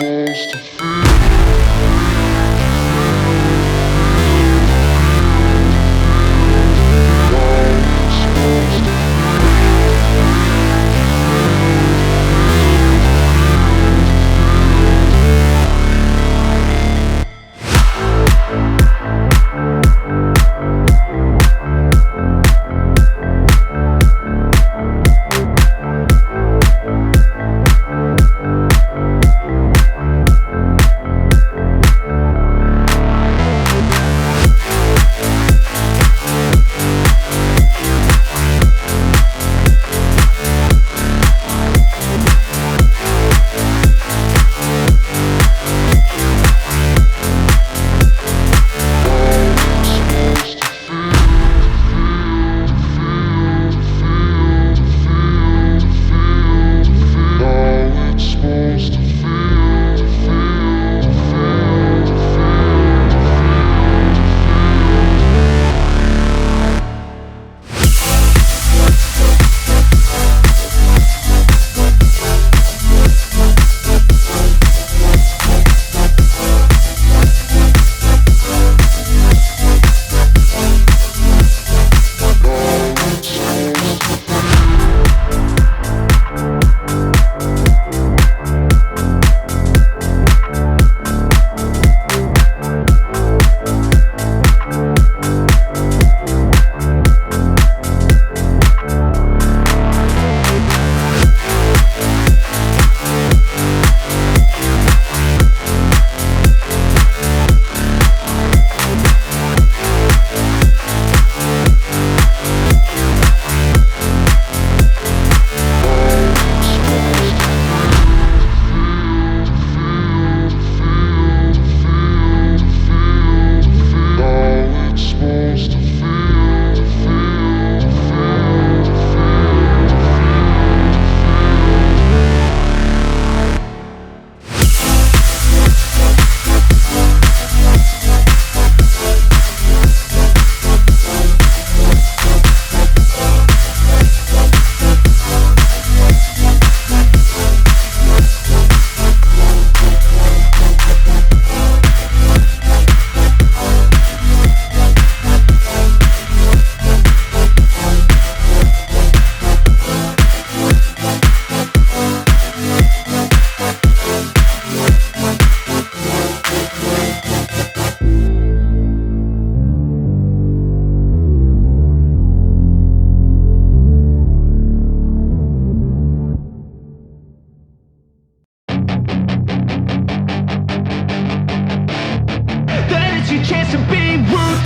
supposed to feel.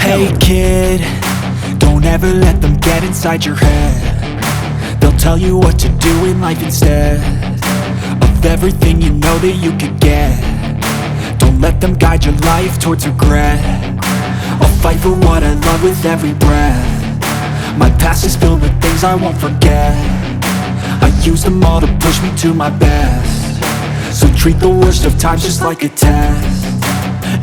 Hey kid, don't ever let them get inside your head. They'll tell you what to do in life instead of everything you know that you could get. Don't let them guide your life towards regret. I'll fight for what I love with every breath. My past is filled with things I won't forget. I use them all to push me to my best. So treat the worst of times just like a test.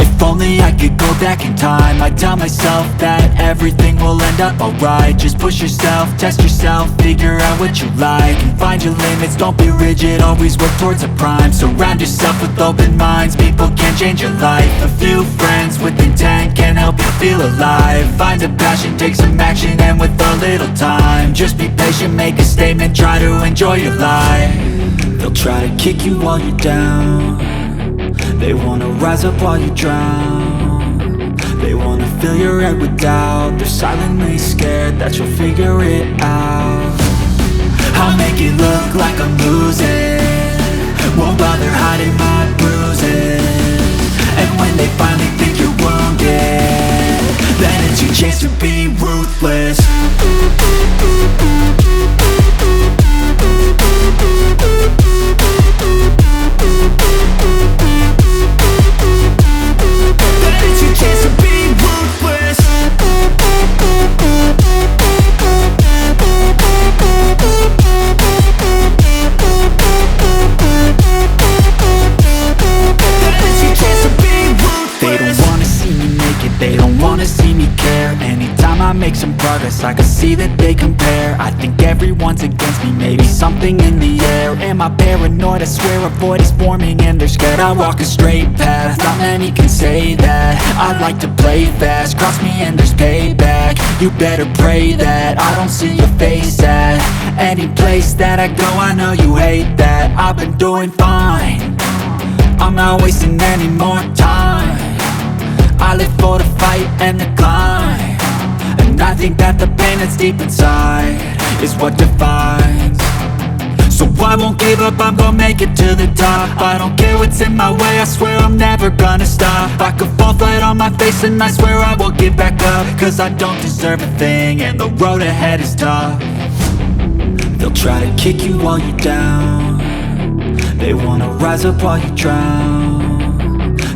If only I could go back in time, I'd tell myself that everything will end up alright. Just push yourself, test yourself, figure out what you like, and find your limits, don't be rigid, always work towards a prime. Surround yourself with open minds, people can change your life. A few friends with intent can help you feel alive. Find a passion, take some action, and with a little time, just be patient, make a statement, try to enjoy your life. They'll try to kick you while you're down. They wanna rise up while you drown. They wanna fill your head with doubt. They're silently scared that you'll figure it out. I'll make it look like I'm losing, won't bother hiding my bruises. And when they finally think you're wounded, then it's your chance to be ruthless. make some progress, I can see that they compare. I think everyone's against me, maybe something in the air. Am I paranoid? I swear a void is forming and they're scared. I walk a straight path, not many can say that. I like to play fast, cross me and there's payback. You better pray that I don't see your face at any place that I go. I know you hate that. I've been doing fine, I'm not wasting any more time. I live for the fight and the climb, and I think that the pain that's deep inside is what defines. So I won't give up, I'm gonna make it to the top. I don't care what's in my way, I swear I'm never gonna stop. I could fall flat on my face and I swear I will get back up, cause I don't deserve a thing and the road ahead is tough. They'll try to kick you while you're down, they wanna rise up while you drown.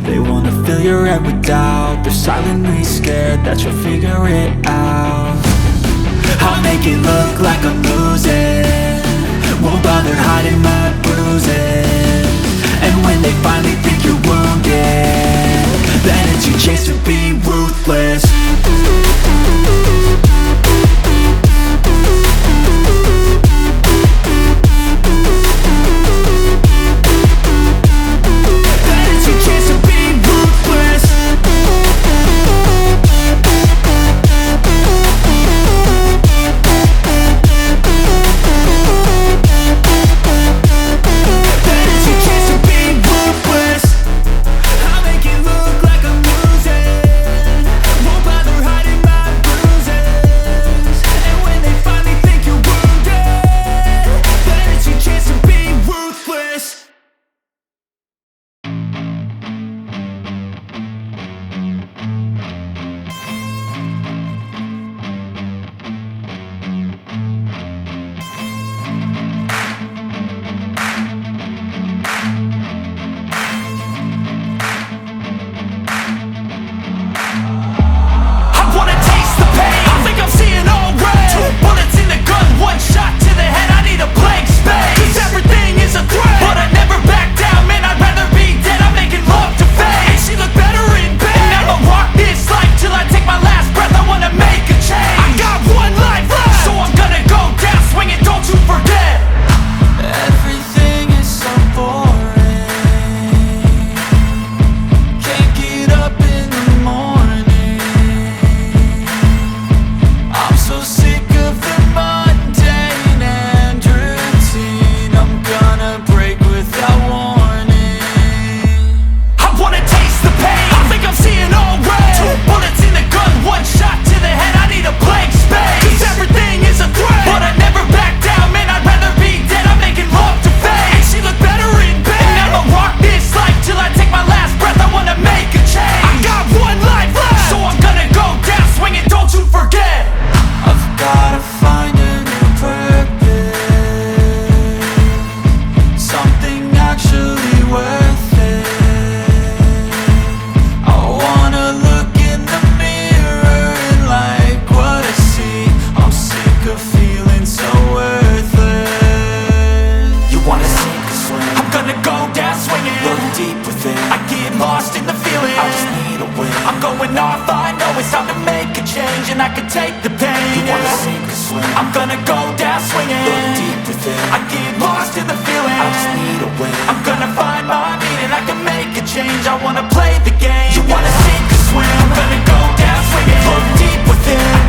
They wanna fill your head with doubt, they're silently scared that you'll figure it out. I'll make it look like I'm losing, won't bother hiding my bruises. And when they finally think you're wounded, then it's your chance to be ruthless. and I can take the pain. You wanna sink or swim? I'm gonna go down swinging. Look deep within. I get lost in the feeling. I just need a win. I'm gonna find my meaning. I can make a change. I wanna play the game. You wanna sink or swim? I'm gonna go down swinging. Look deep within.